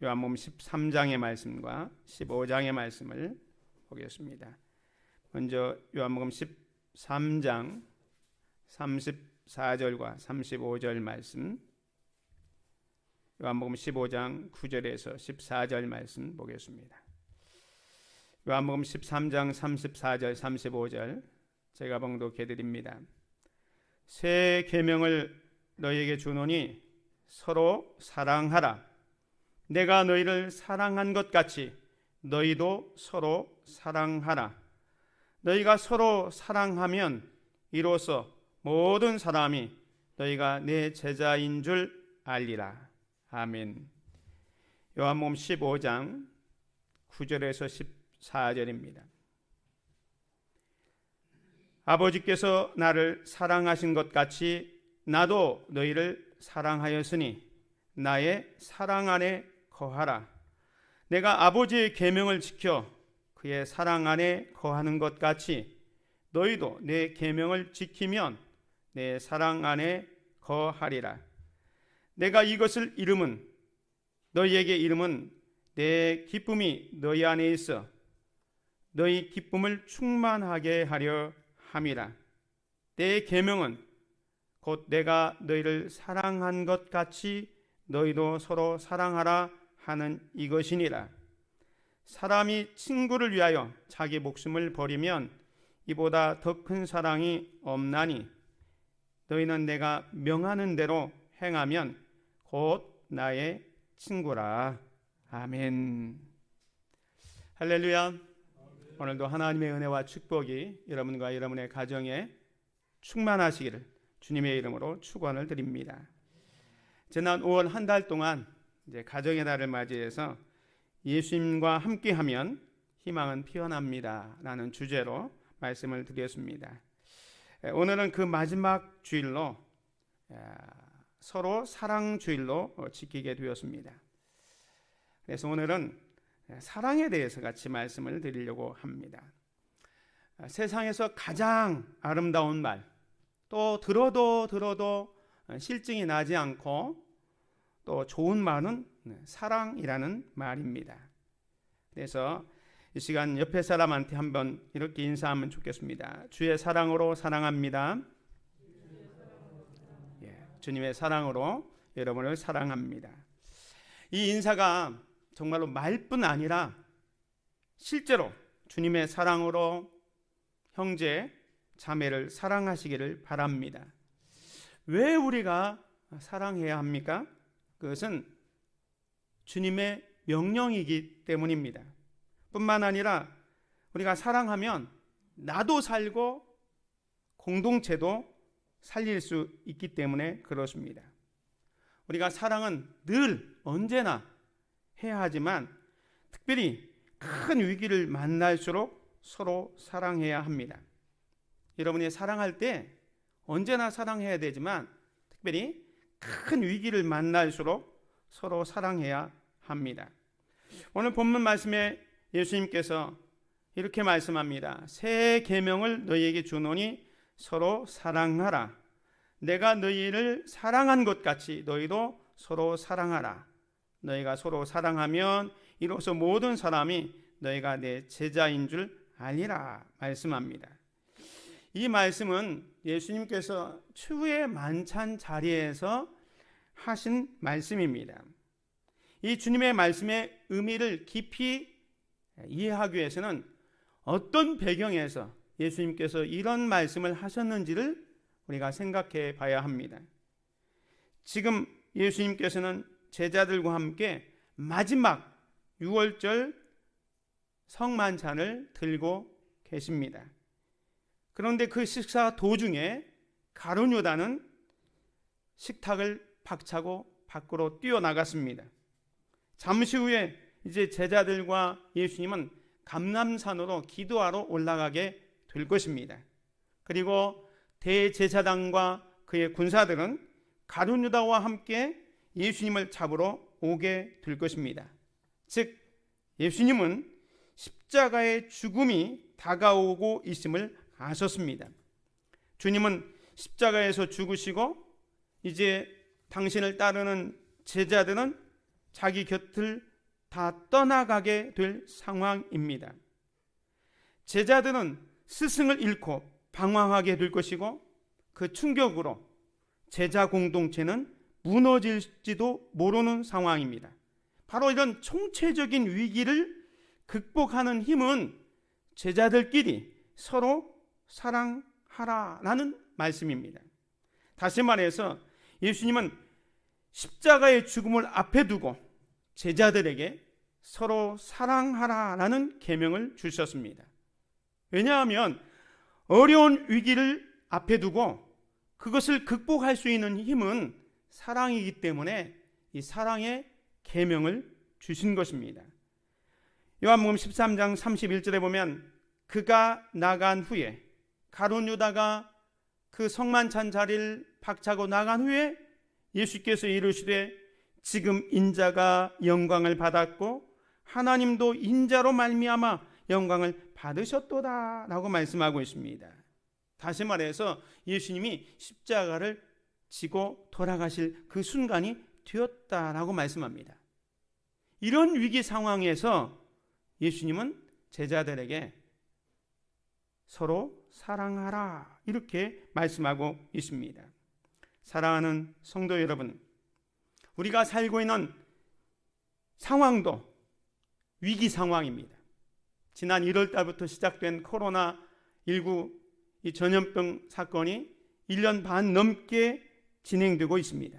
요한복음 13장의 말씀과 15장의 말씀을 보겠습니다. 먼저 요한복음 13장 34절과 35절 말씀, 요한복음 15장 9절에서 14절 말씀 보겠습니다. 요한복음 13장 34절 35절 제가 봉독해 드립니다. 새 계명을 너희에게 주노니 서로 사랑하라. 내가 너희를 사랑한 것 같이 너희도 서로 사랑하라. 너희가 서로 사랑하면 이로써 모든 사람이 너희가 내 제자인 줄 알리라. 아멘. 요한복음 15장 9절에서 14절입니다. 아버지께서 나를 사랑하신 것 같이 나도 너희를 사랑하였으니 나의 사랑 안에 거하라. 내가 아버지의 계명을 지켜 그의 사랑 안에 거하는 것 같이 너희도 내 계명을 지키면 내 사랑 안에 거하리라. 내가 이것을 너희에게 이름은 내 기쁨이 너희 안에 있어 너희 기쁨을 충만하게 하려 함이라. 내 계명은 곧 내가 너희를 사랑한 것 같이 너희도 서로 사랑하라 하는 이것이니라. 사람이 친구를 위하여 자기 목숨을 버리면 이보다 더 큰 사랑이 없나니 너희는 내가 명하는 대로 행하면 곧 나의 친구라. 아멘. 할렐루야. 오늘도 하나님의 은혜와 축복이 여러분과 여러분의 가정에 충만하시기를 주님의 이름으로 축원을 드립니다. 지난 5월 한 달 동안 이제 가정의 달을 맞이해서 예수님과 함께하면 희망은 피어납니다 라는 주제로 말씀을 드렸습니다. 오늘은 그 마지막 주일로 서로 사랑 주일로 지키게 되었습니다. 그래서 오늘은 사랑에 대해서 같이 말씀을 드리려고 합니다. 세상에서 가장 아름다운 말, 또 들어도 실증이 나지 않고 또 좋은 말은 사랑이라는 말입니다. 그래서 이 시간 옆에 사람한테 한번 이렇게 인사하면 좋겠습니다. 주의 사랑으로 사랑합니다. 주님의 사랑으로 여러분을 사랑합니다. 이 인사가 정말로 말뿐 아니라 실제로 주님의 사랑으로 형제, 자매를 사랑하시기를 바랍니다. 왜 우리가 사랑해야 합니까? 그것은 주님의 명령이기 때문입니다. 뿐만 아니라 우리가 사랑하면 나도 살고 공동체도 살릴 수 있기 때문에 그렇습니다. 우리가 사랑은 늘 언제나 해야 하지만 특별히 큰 위기를 만날수록 서로 사랑해야 합니다. 여러분이 사랑할 때 언제나 사랑해야 되지만 특별히 큰 위기를 만날수록 서로 사랑해야 합니다. 오늘 본문 말씀에 예수님께서 이렇게 말씀합니다. 새 계명을 너희에게 주노니 서로 사랑하라. 내가 너희를 사랑한 것 같이 너희도 서로 사랑하라. 너희가 서로 사랑하면 이로써 모든 사람이 너희가 내 제자인 줄 알리라 말씀합니다. 이 말씀은 예수님께서 추후의 만찬 자리에서 하신 말씀입니다. 이 주님의 말씀의 의미를 깊이 이해하기 위해서는 어떤 배경에서 예수님께서 이런 말씀을 하셨는지를 우리가 생각해 봐야 합니다. 지금 예수님께서는 제자들과 함께 마지막 6월절 성만찬을 들고 계십니다. 그런데 그 식사 도중에 가룟 유다는 식탁을 박차고 밖으로 뛰어나갔습니다. 잠시 후에 이제 제자들과 예수님은 감람산으로 기도하러 올라가게 될 것입니다. 그리고 대제사장과 그의 군사들은 가룟 유다와 함께 예수님을 잡으러 오게 될 것입니다. 즉 예수님은 십자가의 죽음이 다가오고 있음을 아셨습니다. 주님은 십자가에서 죽으시고 이제 당신을 따르는 제자들은 자기 곁을 다 떠나가게 될 상황입니다. 제자들은 스승을 잃고 방황하게 될 것이고 그 충격으로 제자 공동체는 무너질지도 모르는 상황입니다. 바로 이런 총체적인 위기를 극복하는 힘은 제자들끼리 서로 사랑하라라는 말씀입니다. 다시 말해서 예수님은 십자가의 죽음을 앞에 두고 제자들에게 서로 사랑하라라는 계명을 주셨습니다. 왜냐하면 어려운 위기를 앞에 두고 그것을 극복할 수 있는 힘은 사랑이기 때문에 이 사랑의 계명을 주신 것입니다. 요한복음 13장 31절에 보면 그가 나간 후에 가룟 유다가 그 성만찬 자리를 박차고 나간 후에 예수께서 이르시되 지금 인자가 영광을 받았고 하나님도 인자로 말미암아 영광을 받으셨도다 라고 말씀하고 있습니다. 다시 말해서 예수님이 십자가를 지고 돌아가실 그 순간이 되었다라고 말씀합니다. 이런 위기 상황에서 예수님은 제자들에게 서로 사랑하라 이렇게 말씀하고 있습니다. 사랑하는 성도 여러분, 우리가 살고 있는 상황도 위기 상황입니다. 지난 1월 달부터 시작된 코로나19 이 전염병 사건이 1년 반 넘게 진행되고 있습니다.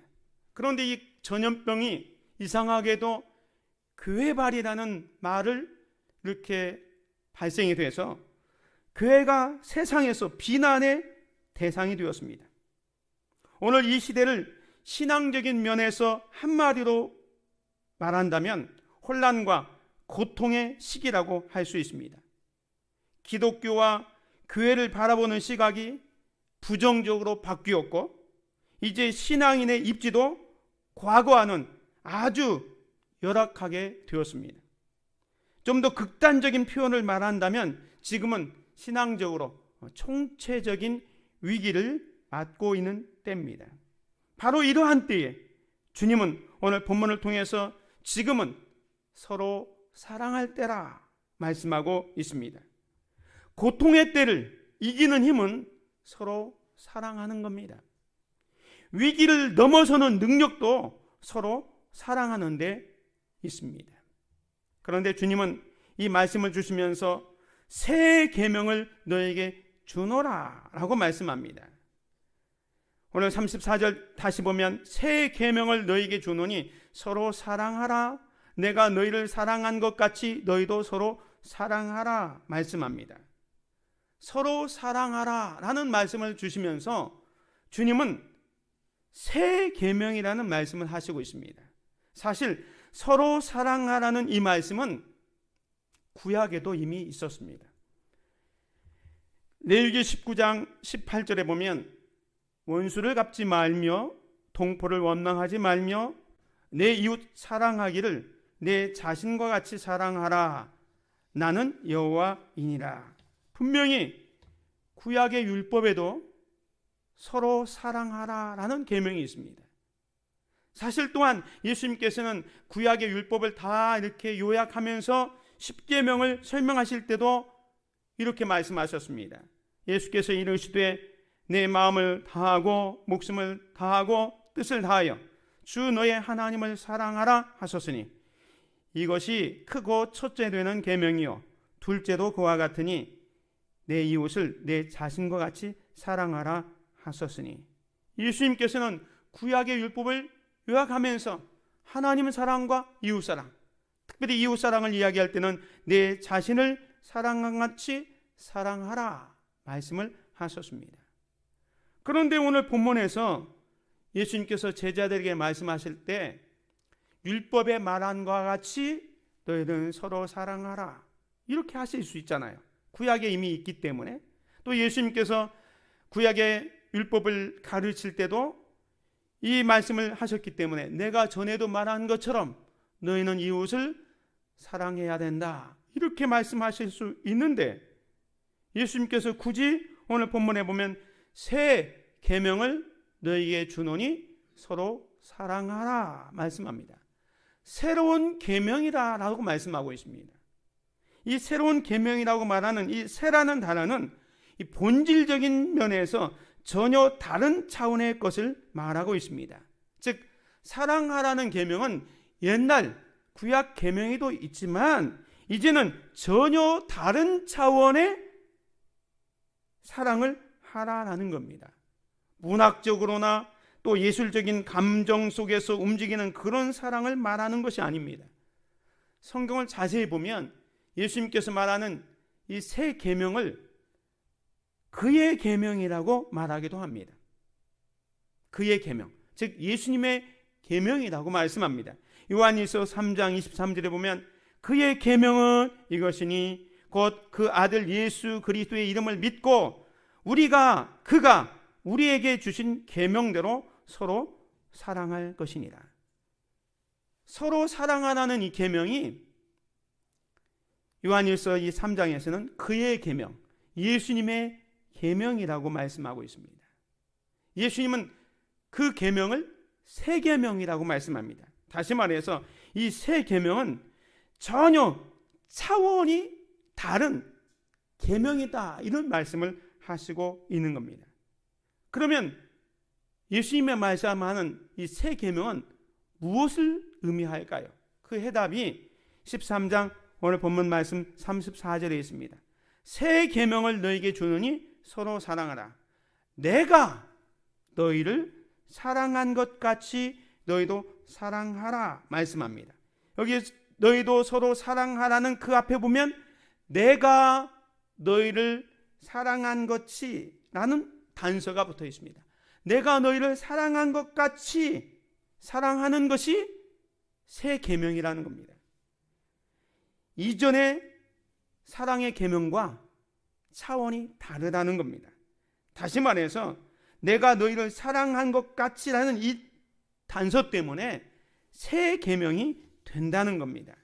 그런데 이 전염병이 이상하게도 교회발이라는 말을 이렇게 발생이 돼서 교회가 세상에서 비난의 대상이 되었습니다. 오늘 이 시대를 신앙적인 면에서 한마디로 말한다면 혼란과 고통의 시기라고 할 수 있습니다. 기독교와 교회를 바라보는 시각이 부정적으로 바뀌었고 이제 신앙인의 입지도 과거와는 아주 열악하게 되었습니다. 좀 더 극단적인 표현을 말한다면 지금은 신앙적으로 총체적인 위기를 맞고 있는 때입니다. 바로 이러한 때에 주님은 오늘 본문을 통해서 지금은 서로 사랑할 때라 말씀하고 있습니다. 고통의 때를 이기는 힘은 서로 사랑하는 겁니다. 위기를 넘어서는 능력도 서로 사랑하는 데 있습니다. 그런데 주님은 이 말씀을 주시면서 새 계명을 너에게 주노라 라고 말씀합니다. 오늘 34절 다시 보면 새 계명을 너에게 주노니 서로 사랑하라. 내가 너희를 사랑한 것 같이 너희도 서로 사랑하라 말씀합니다. 서로 사랑하라 라는 말씀을 주시면서 주님은 새 계명이라는 말씀을 하시고 있습니다. 사실 서로 사랑하라는 이 말씀은 구약에도 이미 있었습니다. 레위기 19장 18절에 보면 원수를 갚지 말며 동포를 원망하지 말며 내 이웃 사랑하기를 내 자신과 같이 사랑하라. 나는 여호와이니라. 분명히 구약의 율법에도 서로 사랑하라라는 계명이 있습니다. 사실 또한 예수님께서는 구약의 율법을 다 이렇게 요약하면서 10계명을 설명하실 때도 이렇게 말씀하셨습니다. 예수께서 이르시되 내 마음을 다하고 목숨을 다하고 뜻을 다하여 주 너의 하나님을 사랑하라 하셨으니 이것이 크고 첫째 되는 계명이요 둘째도 그와 같으니 내 이웃을 내 자신과 같이 사랑하라 하셨으니 예수님께서는 구약의 율법을 요약하면서 하나님의 사랑과 이웃 사랑, 특별히 이웃 사랑을 이야기할 때는 내 자신을 사랑과 같이 사랑하라 말씀을 하셨습니다. 그런데 오늘 본문에서 예수님께서 제자들에게 말씀하실 때 율법에 말한 것과 같이 너희들은 서로 사랑하라 이렇게 하실 수 있잖아요. 구약에 이미 있기 때문에. 또 예수님께서 구약의 율법을 가르칠 때도 이 말씀을 하셨기 때문에 내가 전에도 말한 것처럼 너희는 이웃을 사랑해야 된다 이렇게 말씀하실 수 있는데 예수님께서 굳이 오늘 본문에 보면 새 계명을 너희에게 주노니 서로 사랑하라 말씀합니다. 새로운 계명이라고 말씀하고 있습니다. 이 새로운 계명이라고 말하는 이 새라는 단어는 이 본질적인 면에서 전혀 다른 차원의 것을 말하고 있습니다. 즉 사랑하라는 계명은 옛날 구약 계명에도 있지만 이제는 전혀 다른 차원의 사랑을 하라라는 겁니다. 문학적으로나 또 예술적인 감정 속에서 움직이는 그런 사랑을 말하는 것이 아닙니다. 성경을 자세히 보면 예수님께서 말하는 이 새 계명을 그의 계명이라고 말하기도 합니다. 그의 계명, 즉 예수님의 계명이라고 말씀합니다. 요한일서 3장 23절에 보면 그의 계명은 이것이니 곧 그 아들 예수 그리스도의 이름을 믿고 그가 우리에게 주신 계명대로 서로 사랑할 것이니라. 서로 사랑하라는 이 계명이 요한일서 이 3장에서는 그의 계명, 예수님의 계명이라고 말씀하고 있습니다. 예수님은 그 계명을 새 계명이라고 말씀합니다. 다시 말해서 이 새 계명은 전혀 차원이 다른 계명이다, 이런 말씀을 하시고 있는 겁니다. 그러면 예수님의 말씀하는 이 새 계명은 무엇을 의미할까요? 그 해답이 13장 오늘 본문 말씀 34절에 있습니다. 새 계명을 너에게 주느니 서로 사랑하라. 내가 너희를 사랑한 것 같이 너희도 사랑하라 말씀합니다. 여기 너희도 서로 사랑하라는 그 앞에 보면 내가 너희를 사랑한 것이 라는 단서가 붙어 있습니다. 내가 너희를 사랑한 것 같이 사랑하는 것이 새 계명이라는 겁니다. 이전의 사랑의 계명과 차원이 다르다는 겁니다. 다시 말해서 내가 너희를 사랑한 것 같이라는 이 단서 때문에 새 계명이 된다는 겁니다.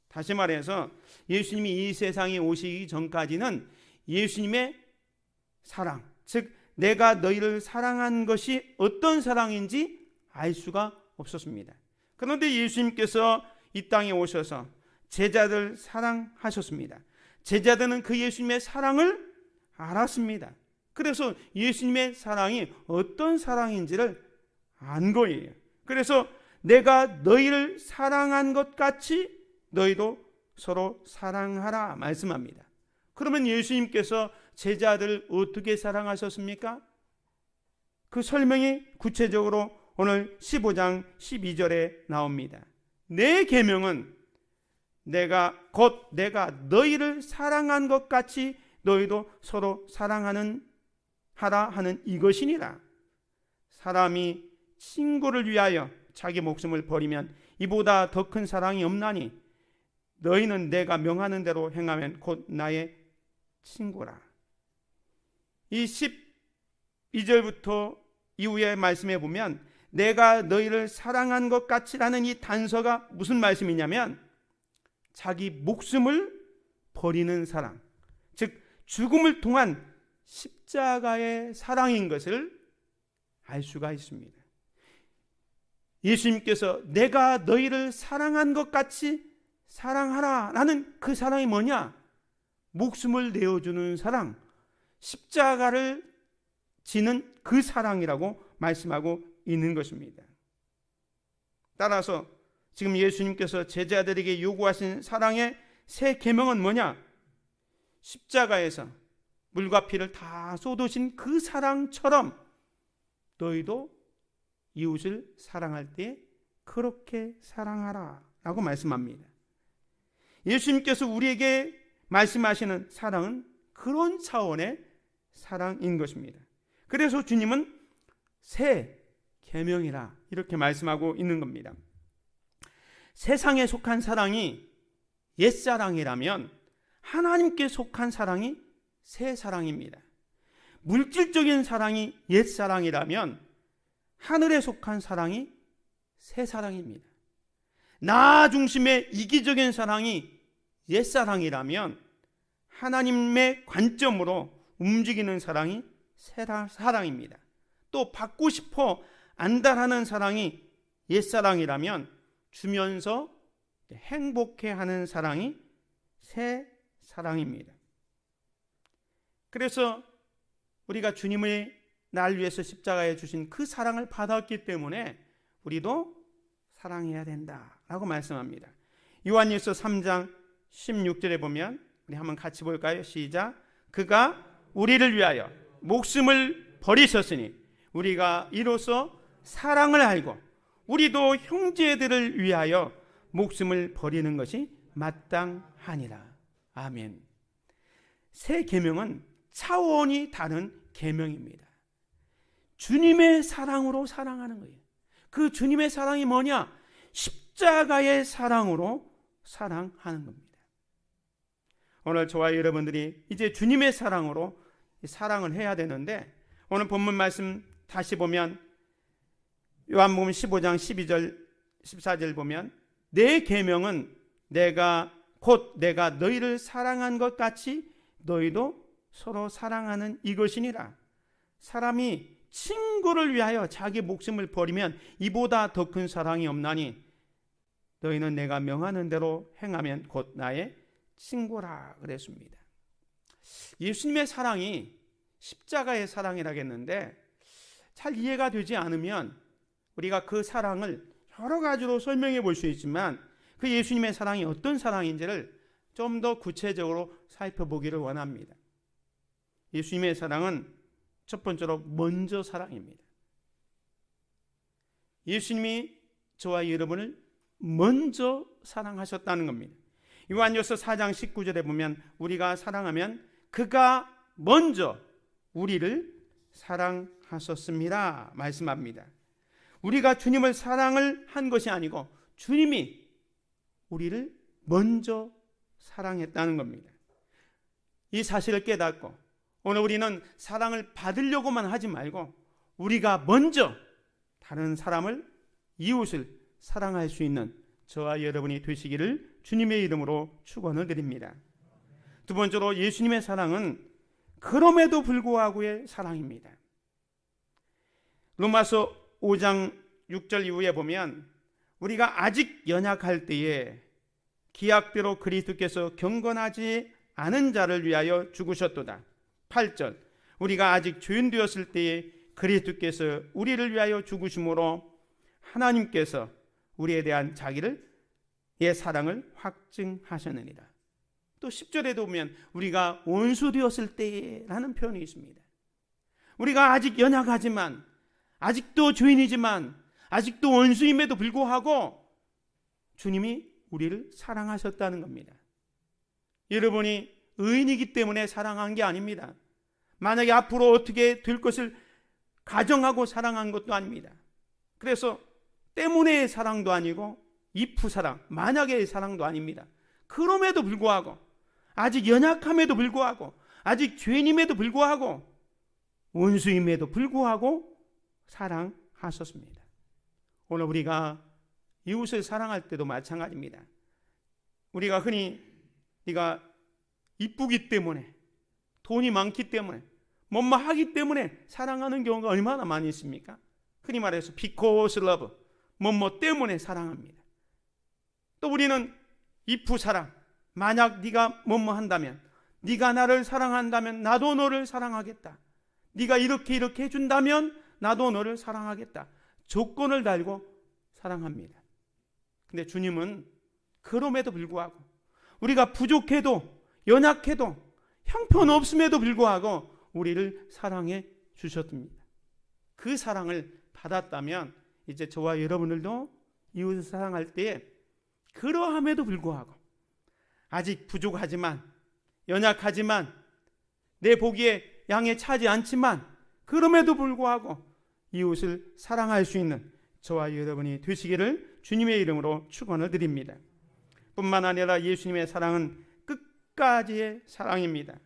다시 말해서 예수님이 이 세상에 오시기 전까지는 예수님의 사랑, 즉 내가 너희를 사랑한 것이 어떤 사랑인지 알 수가 없었습니다. 그런데 예수님께서 이 땅에 오셔서 제자들 사랑하셨습니다. 제자들은 그 예수님의 사랑을 알았습니다. 그래서 예수님의 사랑이 어떤 사랑인지를 안 거예요. 그래서 내가 너희를 사랑한 것 같이 너희도 서로 사랑하라 말씀합니다. 그러면 예수님께서 제자들을 어떻게 사랑하셨습니까? 그 설명이 구체적으로 오늘 15장 12절에 나옵니다. 내 계명은 내가 너희를 사랑한 것 같이 너희도 서로 하라 하는 이것이니라. 사람이 친구를 위하여 자기 목숨을 버리면 이보다 더 큰 사랑이 없나니 너희는 내가 명하는 대로 행하면 곧 나의 친구라. 이 12절부터 이후의 말씀에 보면 내가 너희를 사랑한 것 같이라는 이 단서가 무슨 말씀이냐면 자기 목숨을 버리는 사랑, 즉 죽음을 통한 십자가의 사랑인 것을 알 수가 있습니다. 예수님께서 내가 너희를 사랑한 것 같이 사랑하라 라는 그 사랑이 뭐냐? 목숨을 내어주는 사랑, 십자가를 지는 그 사랑이라고 말씀하고 있는 것입니다. 따라서 지금 예수님께서 제자들에게 요구하신 사랑의 새 계명은 뭐냐? 십자가에서 물과 피를 다 쏟으신 그 사랑처럼 너희도 이웃을 사랑할 때 그렇게 사랑하라 라고 말씀합니다. 예수님께서 우리에게 말씀하시는 사랑은 그런 차원의 사랑인 것입니다. 그래서 주님은 새 계명이라 이렇게 말씀하고 있는 겁니다. 세상에 속한 사랑이 옛사랑이라면 하나님께 속한 사랑이 새 사랑입니다. 물질적인 사랑이 옛사랑이라면 하늘에 속한 사랑이 새 사랑입니다. 나 중심의 이기적인 사랑이 옛사랑이라면 하나님의 관점으로 움직이는 사랑이 새 사랑입니다. 또 받고 싶어 안달하는 사랑이 옛사랑이라면 주면서 행복해하는 사랑이 새 사랑입니다. 그래서 우리가 주님의 날 위해서 십자가에 주신 그 사랑을 받았기 때문에 우리도 사랑해야 된다라고 말씀합니다. 요한일서 3장 16절에 보면 우리 한번 같이 볼까요? 시작. 그가 우리를 위하여 목숨을 버리셨으니 우리가 이로써 사랑을 알고 우리도 형제들을 위하여 목숨을 버리는 것이 마땅하니라. 아멘. 새 계명은 차원이 다른 계명입니다. 주님의 사랑으로 사랑하는 거예요. 그 주님의 사랑이 뭐냐? 십자가의 사랑으로 사랑하는 겁니다. 오늘 저와 여러분들이 이제 주님의 사랑으로 사랑을 해야 되는데, 오늘 본문 말씀 다시 보면 요한복음 15장 12절 14절 보면 내 계명은 내가 너희를 사랑한 것 같이 너희도 서로 사랑하는 이것이니라. 사람이 친구를 위하여 자기 목숨을 버리면 이보다 더 큰 사랑이 없나니 너희는 내가 명하는 대로 행하면 곧 나의 친구라 그랬습니다. 예수님의 사랑이 십자가의 사랑이라겠는데 잘 이해가 되지 않으면 우리가 그 사랑을 여러 가지로 설명해 볼 수 있지만 그 예수님의 사랑이 어떤 사랑인지를 좀 더 구체적으로 살펴보기를 원합니다. 예수님의 사랑은 첫 번째로 먼저 사랑입니다. 예수님이 저와 여러분을 먼저 사랑하셨다는 겁니다. 요한일서 4장 19절에 보면 우리가 사랑하면 그가 먼저 우리를 사랑하셨습니다 말씀합니다. 우리가 주님을 사랑을 한 것이 아니고 주님이 우리를 먼저 사랑했다는 겁니다. 이 사실을 깨닫고 오늘 우리는 사랑을 받으려고만 하지 말고 우리가 먼저 다른 사람을, 이웃을 사랑할 수 있는 저와 여러분이 되시기를 주님의 이름으로 축원을 드립니다. 두 번째로 예수님의 사랑은 그럼에도 불구하고의 사랑입니다. 로마서 5장 6절 이후에 보면 우리가 아직 연약할 때에 기약대로 그리스도께서 경건하지 않은 자를 위하여 죽으셨도다. 8절 우리가 아직 죄인 되었을 때에 그리스도께서 우리를 위하여 죽으심으로 하나님께서 우리에 대한 자기의 사랑을 확증하셨느니라. 또 10절에도 보면 우리가 원수 되었을 때라는 표현이 있습니다. 우리가 아직 연약하지만, 아직도 죄인이지만, 아직도 원수임에도 불구하고 주님이 우리를 사랑하셨다는 겁니다. 여러분이 의인이기 때문에 사랑한 게 아닙니다. 만약에 앞으로 어떻게 될 것을 가정하고 사랑한 것도 아닙니다. 그래서 때문에 사랑도 아니고 if 사랑, 만약의 사랑도 아닙니다. 그럼에도 불구하고 아직 연약함에도 불구하고 아직 죄인임에도 불구하고 원수임에도 불구하고 사랑하셨습니다. 오늘 우리가 이웃을 사랑할 때도 마찬가지입니다. 우리가 흔히 네가 이쁘기 때문에, 돈이 많기 때문에, 뭐뭐 하기 때문에 사랑하는 경우가 얼마나 많이 있습니까? 흔히 말해서 because love, 뭐뭐 때문에 사랑합니다. 또 우리는 if 사랑, 만약 네가 뭐뭐 한다면, 네가 나를 사랑한다면 나도 너를 사랑하겠다. 네가 이렇게 해준다면 나도 너를 사랑하겠다. 조건을 달고 사랑합니다. 근데 주님은 그럼에도 불구하고 우리가 부족해도 연약해도 형편없음에도 불구하고 우리를 사랑해 주셨습니다. 그 사랑을 받았다면 이제 저와 여러분들도 이웃을 사랑할 때에 그러함에도 불구하고 아직 부족하지만, 연약하지만, 내 보기에 양에 차지 않지만 그럼에도 불구하고 이웃을 사랑할 수 있는 저와 여러분이 되시기를 주님의 이름으로 축원을 드립니다. 뿐만 아니라 예수님의 사랑은 끝까지의 사랑입니다.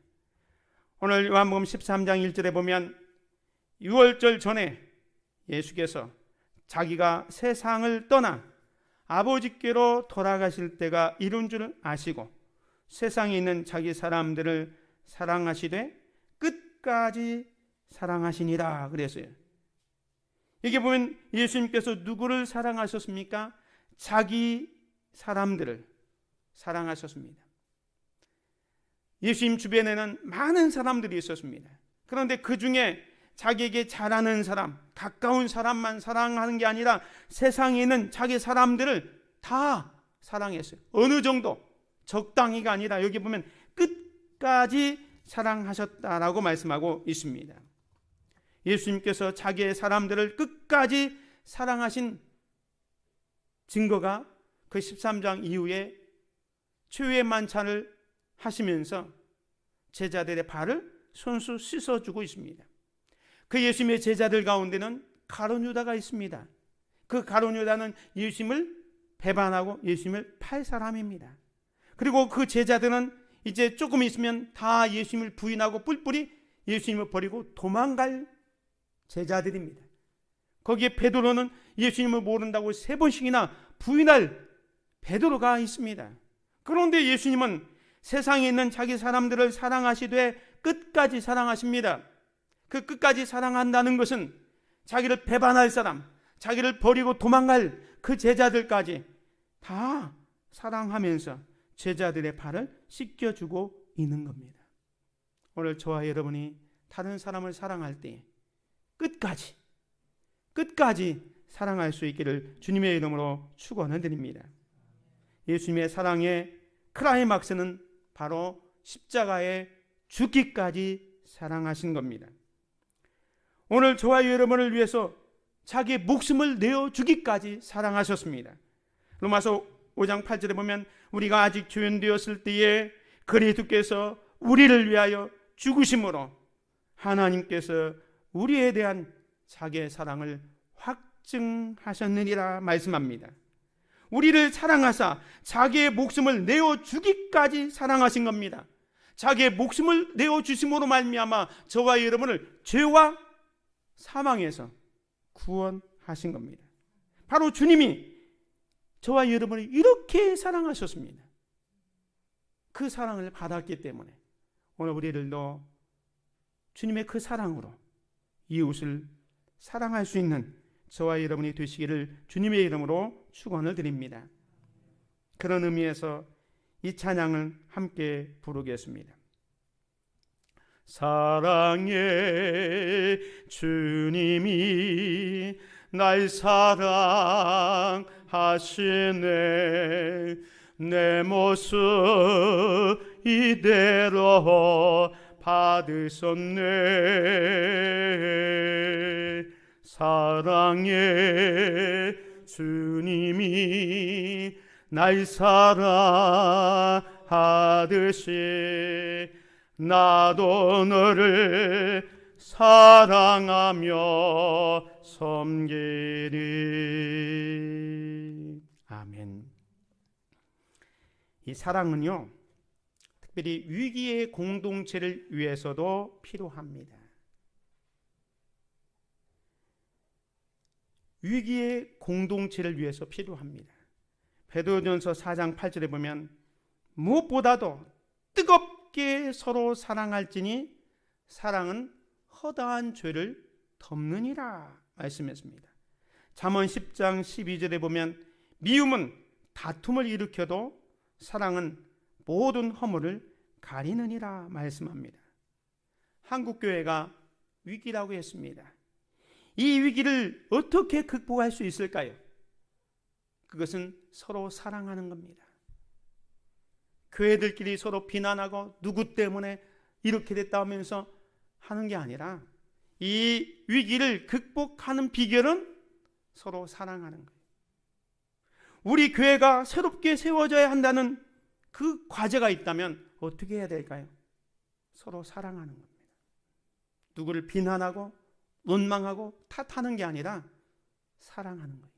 오늘 요한복음 13장 1절에 보면 유월절 전에 예수께서 자기가 세상을 떠나 아버지께로 돌아가실 때가 이른 줄 아시고 세상에 있는 자기 사람들을 사랑하시되 끝까지 사랑하시니라 그랬어요. 여기 보면 예수님께서 누구를 사랑하셨습니까? 자기 사람들을 사랑하셨습니다. 예수님 주변에는 많은 사람들이 있었습니다. 그런데 그 중에 자기에게 잘하는 사람, 가까운 사람만 사랑하는 게 아니라 세상에 있는 자기 사람들을 다 사랑했어요. 어느 정도, 적당히가 아니라 여기 보면 끝까지 사랑하셨다라고 말씀하고 있습니다. 예수님께서 자기의 사람들을 끝까지 사랑하신 증거가 그 13장 이후에 최후의 만찬을 하시면서 제자들의 발을 손수 씻어주고 있습니다. 그 예수님의 제자들 가운데는 가룟 유다가 있습니다. 그 가룟 유다는 예수님을 배반하고 예수님을 팔 사람입니다. 그리고 그 제자들은 이제 조금 있으면 다 예수님을 부인하고 뿔뿔이 예수님을 버리고 도망갈 제자들입니다. 거기에 베드로는 예수님을 모른다고 3번씩이나 부인할 베드로가 있습니다. 그런데 예수님은 세상에 있는 자기 사람들을 사랑하시되 끝까지 사랑하십니다. 그 끝까지 사랑한다는 것은 자기를 배반할 사람, 자기를 버리고 도망갈 그 제자들까지 다 사랑하면서 제자들의 발을 씻겨주고 있는 겁니다. 오늘 저와 여러분이 다른 사람을 사랑할 때 끝까지 사랑할 수 있기를 주님의 이름으로 축원을 드립니다. 예수님의 사랑의 클라이막스는 바로 십자가에 죽기까지 사랑하신 겁니다. 오늘 저와 여러분을 위해서 자기의 목숨을 내어주기까지 사랑하셨습니다. 로마서 5장 8절에 보면 우리가 아직 죄인되었을 때에 그리스도께서 우리를 위하여 죽으심으로 하나님께서 우리에 대한 자기의 사랑을 확증하셨느니라 말씀합니다. 우리를 사랑하사 자기의 목숨을 내어주기까지 사랑하신 겁니다. 자기의 목숨을 내어주심으로 말미암아 저와 여러분을 죄와 사망에서 구원하신 겁니다. 바로 주님이 저와 여러분을 이렇게 사랑하셨습니다. 그 사랑을 받았기 때문에 오늘 우리들도 주님의 그 사랑으로 이웃을 사랑할 수 있는 저와 여러분이 되시기를 주님의 이름으로 축원을 드립니다. 그런 의미에서 이 찬양을 함께 부르겠습니다. 사랑의 주님이 날 사랑하시네. 내 모습 이대로 받으셨네. 사랑의 주님이 날 사랑하듯이 나도 너를 사랑하며 섬기리. 아멘. 이 사랑은요, 특별히 위기의 공동체를 위해서도 필요합니다. 위기의 공동체를 위해서 필요합니다. 베드로전서 4장 8절에 보면 무엇보다도 뜨겁게 서로 사랑할지니 사랑은 허다한 죄를 덮느니라 말씀했습니다. 잠언 10장 12절에 보면 미움은 다툼을 일으켜도 사랑은 모든 허물을 가리느니라 말씀합니다. 한국교회가 위기라고 했습니다. 이 위기를 어떻게 극복할 수 있을까요? 그것은 서로 사랑하는 겁니다. 교회들끼리 서로 비난하고 누구 때문에 이렇게 됐다 하면서 하는 게 아니라 이 위기를 극복하는 비결은 서로 사랑하는 거예요. 우리 교회가 새롭게 세워져야 한다는 그 과제가 있다면 어떻게 해야 될까요? 서로 사랑하는 겁니다. 누구를 비난하고 원망하고 탓하는 게 아니라 사랑하는 거예요.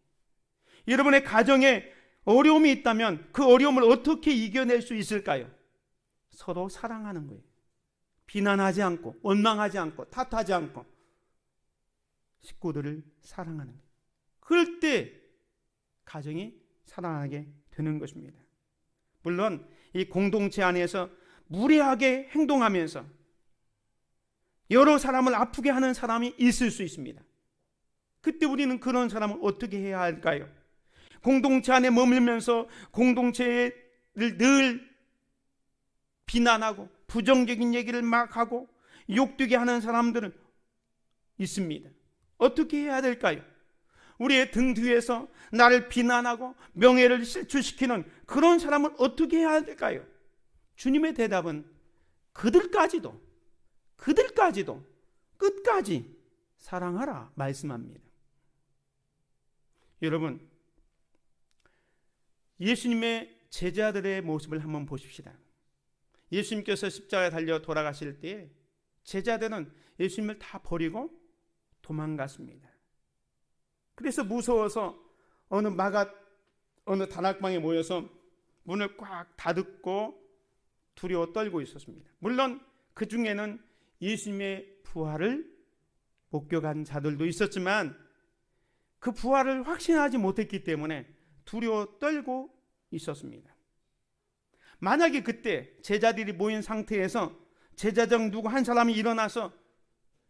여러분의 가정에 어려움이 있다면 그 어려움을 어떻게 이겨낼 수 있을까요? 서로 사랑하는 거예요. 비난하지 않고 원망하지 않고 탓하지 않고 식구들을 사랑하는 거예요. 그럴 때 가정이 살아나게 되는 것입니다. 물론 이 공동체 안에서 무례하게 행동하면서 여러 사람을 아프게 하는 사람이 있을 수 있습니다. 그때 우리는 그런 사람을 어떻게 해야 할까요? 공동체 안에 머물면서 공동체를 늘 비난하고 부정적인 얘기를 막 하고 욕되게 하는 사람들은 있습니다. 어떻게 해야 될까요? 우리의 등 뒤에서 나를 비난하고 명예를 실추시키는 그런 사람을 어떻게 해야 될까요? 주님의 대답은 그들까지도 끝까지 사랑하라 말씀합니다. 여러분, 예수님의 제자들의 모습을 한번 보십시다. 예수님께서 십자가에 달려 돌아가실 때에 제자들은 예수님을 다 버리고 도망갔습니다. 그래서 무서워서 어느 다락방에 모여서 문을 꽉 닫고 두려워 떨고 있었습니다. 물론 그 중에는 예수님의 부활을 목격한 자들도 있었지만 그 부활을 확신하지 못했기 때문에 두려워 떨고 있었습니다. 만약에 그때 제자들이 모인 상태에서 제자 중 누구 한 사람이 일어나서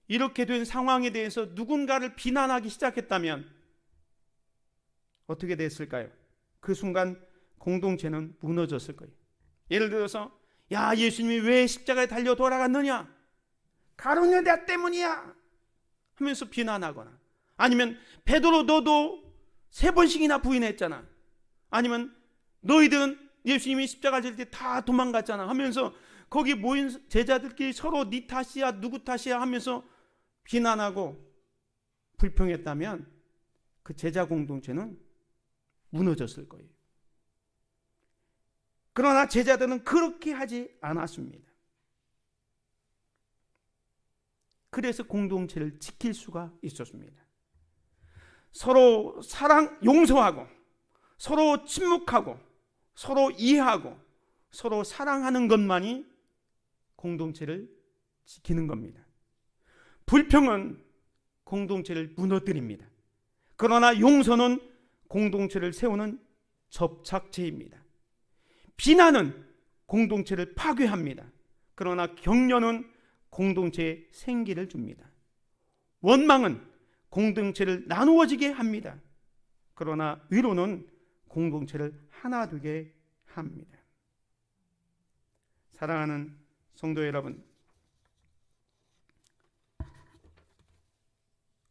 이렇게 된 상황에 대해서 누군가를 비난하기 시작했다면 어떻게 됐을까요? 그 순간 공동체는 무너졌을 거예요. 예를 들어서 야, 예수님이 왜 십자가에 달려 돌아갔느냐? 가룟 유다 때문이야 하면서 비난하거나, 아니면 베드로 너도 3번씩이나 부인했잖아, 아니면 너희들은 예수님이 십자가 질 때 다 도망갔잖아 하면서 거기 모인 제자들끼리 서로 네 탓이야 누구 탓이야 하면서 비난하고 불평했다면 그 제자 공동체는 무너졌을 거예요. 그러나 제자들은 그렇게 하지 않았습니다. 그래서 공동체를 지킬 수가 있었습니다. 서로 용서하고 서로 침묵하고 서로 이해하고 서로 사랑하는 것만이 공동체를 지키는 겁니다. 불평은 공동체를 무너뜨립니다. 그러나 용서는 공동체를 세우는 접착제입니다. 비난은 공동체를 파괴합니다. 그러나 격려는 공동체에 생기를 줍니다. 원망은 공동체를 나누어지게 합니다. 그러나 위로는 공동체를 하나 되게 합니다. 사랑하는 성도 여러분,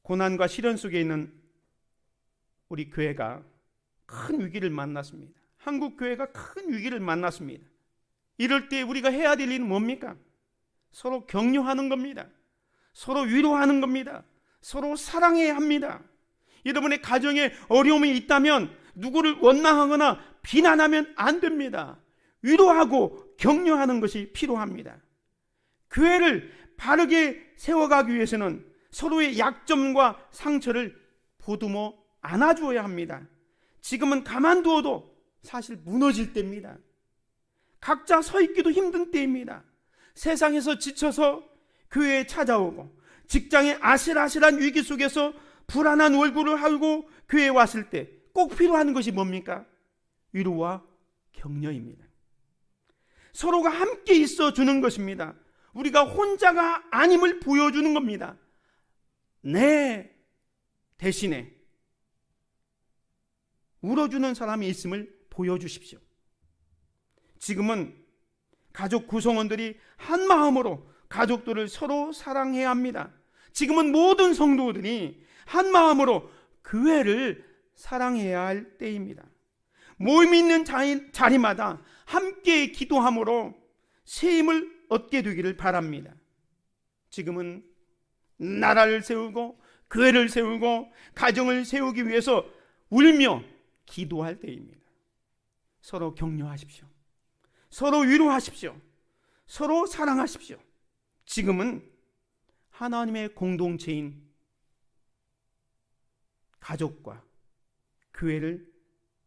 고난과 시련 속에 있는 우리 교회가 큰 위기를 만났습니다. 한국 교회가 큰 위기를 만났습니다. 이럴 때 우리가 해야 될 일은 뭡니까? 서로 격려하는 겁니다. 서로 위로하는 겁니다. 서로 사랑해야 합니다. 여러분의 가정에 어려움이 있다면 누구를 원망하거나 비난하면 안 됩니다. 위로하고 격려하는 것이 필요합니다. 교회를 바르게 세워가기 위해서는 서로의 약점과 상처를 보듬어 안아주어야 합니다. 지금은 가만두어도 사실 무너질 때입니다. 각자 서 있기도 힘든 때입니다. 세상에서 지쳐서 교회에 찾아오고 직장의 아슬아슬한 위기 속에서 불안한 얼굴을 하고 교회에 왔을 때 꼭 필요한 것이 뭡니까? 위로와 격려입니다. 서로가 함께 있어 주는 것입니다. 우리가 혼자가 아님을 보여주는 겁니다. 내 대신에 울어주는 사람이 있음을 보여주십시오. 지금은 가족 구성원들이 한 마음으로 가족들을 서로 사랑해야 합니다. 지금은 모든 성도들이 한 마음으로 교회를 사랑해야 할 때입니다. 모임 있는 자리마다 함께 기도함으로 새 힘을 얻게 되기를 바랍니다. 지금은 나라를 세우고 교회를 세우고 가정을 세우기 위해서 울며 기도할 때입니다. 서로 격려하십시오. 서로 위로하십시오. 서로 사랑하십시오. 지금은 하나님의 공동체인 가족과 교회를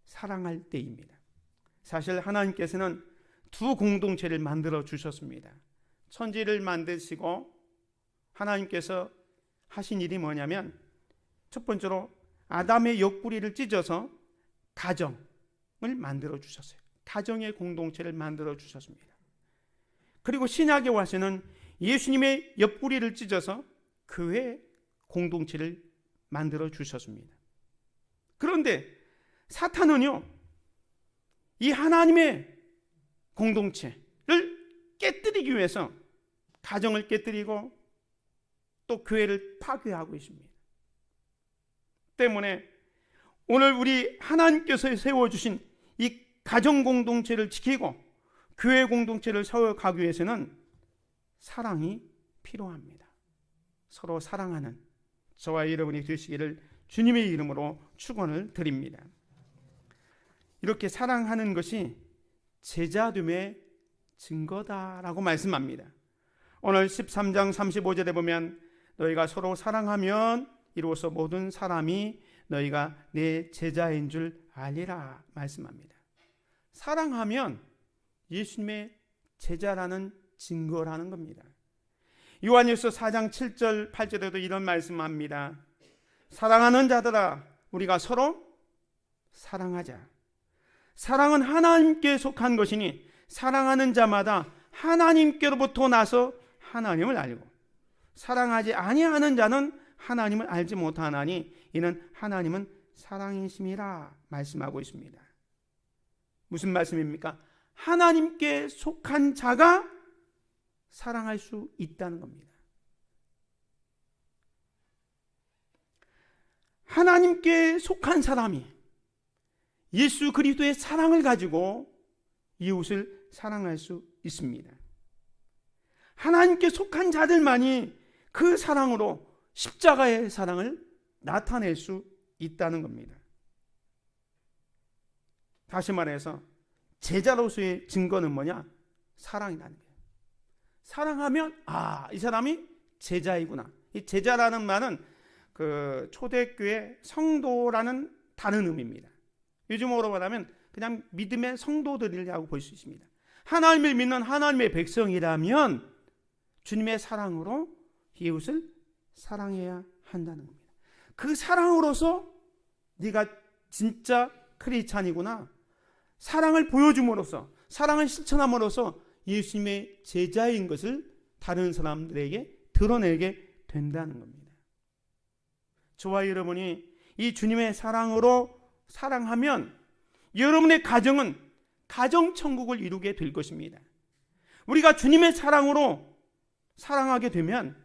사랑할 때입니다. 사실 하나님께서는 두 공동체를 만들어 주셨습니다. 천지를 만드시고 하나님께서 하신 일이 뭐냐면, 첫 번째로 아담의 옆구리를 찢어서 가정을 만들어 주셨어요. 가정의 공동체를 만들어 주셨습니다. 그리고 신약에 와서는 예수님의 옆구리를 찢어서 교회 공동체를 만들어 주셨습니다. 그런데 사탄은요, 이 하나님의 공동체를 깨뜨리기 위해서 가정을 깨뜨리고 또 교회를 파괴하고 있습니다. 때문에 오늘 우리 하나님께서 세워주신 이 가정 공동체를 지키고 교회 공동체를 세워가기 위해서는 사랑이 필요합니다. 서로 사랑하는 저와 여러분이 되시기를 주님의 이름으로 축원을 드립니다. 이렇게 사랑하는 것이 제자됨의 증거다라고 말씀합니다. 오늘 13장 35절에 보면 너희가 서로 사랑하면 이로써 모든 사람이 너희가 내 제자인 줄 알리라 말씀합니다. 사랑하면 예수님의 제자라는 증거라는 겁니다. 요한일서 4장 7절 8절에도 이런 말씀합니다. 사랑하는 자들아 우리가 서로 사랑하자. 사랑은 하나님께 속한 것이니 사랑하는 자마다 하나님께로부터 나서 하나님을 알고 사랑하지 아니하는 자는 하나님을 알지 못하나니 이는 하나님은 사랑이심이라 말씀하고 있습니다. 무슨 말씀입니까? 하나님께 속한 자가 사랑할 수 있다는 겁니다. 하나님께 속한 사람이 예수 그리스도의 사랑을 가지고 이웃을 사랑할 수 있습니다. 하나님께 속한 자들만이 그 사랑으로 십자가의 사랑을 나타낼 수 있다는 겁니다. 다시 말해서 제자로서의 증거는 뭐냐? 사랑이라는 거예요. 사랑하면 이 사람이 제자이구나. 이 제자라는 말은 그 초대교회 성도라는 다른 의미입니다. 요즘으로 말하면 그냥 믿음의 성도들이라고 볼 수 있습니다. 하나님을 믿는 하나님의 백성이라면 주님의 사랑으로 이웃을 사랑해야 한다는 겁니다. 그 사랑으로서 네가 진짜 크리스찬이구나. 사랑을 보여줌으로써 사랑을 실천함으로써 예수님의 제자인 것을 다른 사람들에게 드러내게 된다는 겁니다. 저와 여러분이 이 주님의 사랑으로 사랑하면 여러분의 가정은 가정천국을 이루게 될 것입니다. 우리가 주님의 사랑으로 사랑하게 되면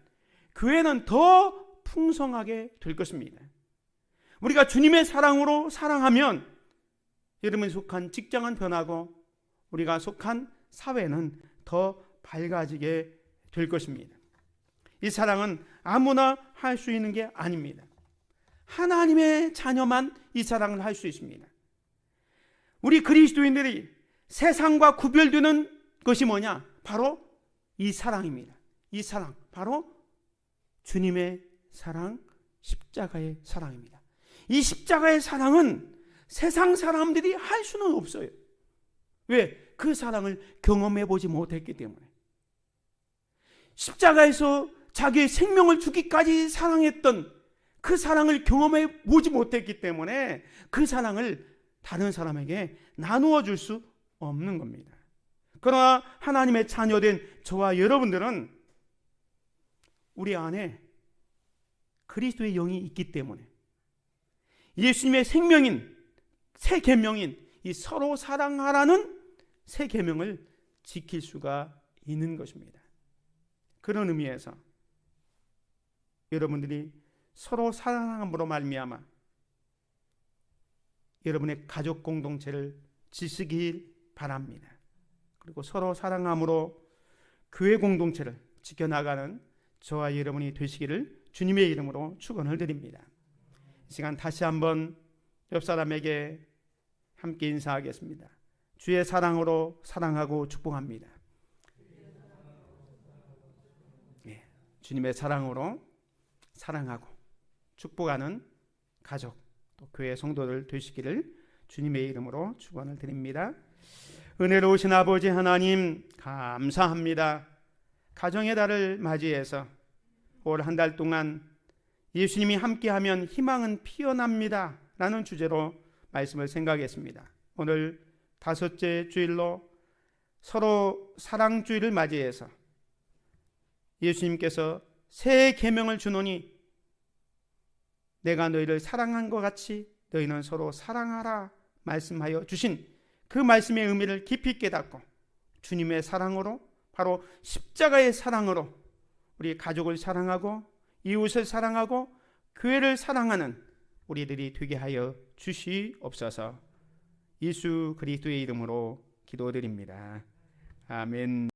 교회는 더 풍성하게 될 것입니다. 우리가 주님의 사랑으로 사랑하면 여러분이 속한 직장은 변하고 우리가 속한 사회는 더 밝아지게 될 것입니다. 이 사랑은 아무나 할 수 있는 게 아닙니다. 하나님의 자녀만 이 사랑을 할 수 있습니다. 우리 그리스도인들이 세상과 구별되는 것이 뭐냐? 바로 이 사랑입니다. 이 사랑, 바로 주님의 사랑, 십자가의 사랑입니다. 이 십자가의 사랑은 세상 사람들이 할 수는 없어요. 왜? 그 사랑을 경험해 보지 못했기 때문에. 십자가에서 자기의 생명을 주기까지 사랑했던 그 사랑을 경험해 보지 못했기 때문에 그 사랑을 다른 사람에게 나누어 줄 수 없는 겁니다. 그러나 하나님의 자녀된 저와 여러분들은 우리 안에 그리스도의 영이 있기 때문에 예수님의 생명인 새 계명인 이 서로 사랑하라는 새 계명을 지킬 수가 있는 것입니다. 그런 의미에서 여러분들이 서로 사랑함으로 말미암아 여러분의 가족 공동체를 지키길 바랍니다. 그리고 서로 사랑함으로 교회 공동체를 지켜나가는 저와 여러분이 되시기를 주님의 이름으로 축원을 드립니다. 이 시간 다시 한번 옆 사람에게 함께 인사하겠습니다. 주의 사랑으로 사랑하고 축복합니다. 주님의 사랑으로 사랑하고 축복하는 가족 또 교회 성도들 되시기를 주님의 이름으로 축원을 드립니다. 은혜로우신 아버지 하나님 감사합니다. 가정의 달을 맞이해서 올 한 달 동안 예수님이 함께하면 희망은 피어납니다 라는 주제로 말씀을 생각했습니다. 오늘 5째 주일로 서로 사랑주일을 맞이해서 예수님께서 새 계명을 주노니 내가 너희를 사랑한 것 같이 너희는 서로 사랑하라 말씀하여 주신 그 말씀의 의미를 깊이 깨닫고 주님의 사랑으로, 바로 십자가의 사랑으로 우리 가족을 사랑하고 이웃을 사랑하고 교회를 사랑하는 우리들이 되게 하여 주시옵소서. 예수 그리스도의 이름으로 기도드립니다. 아멘.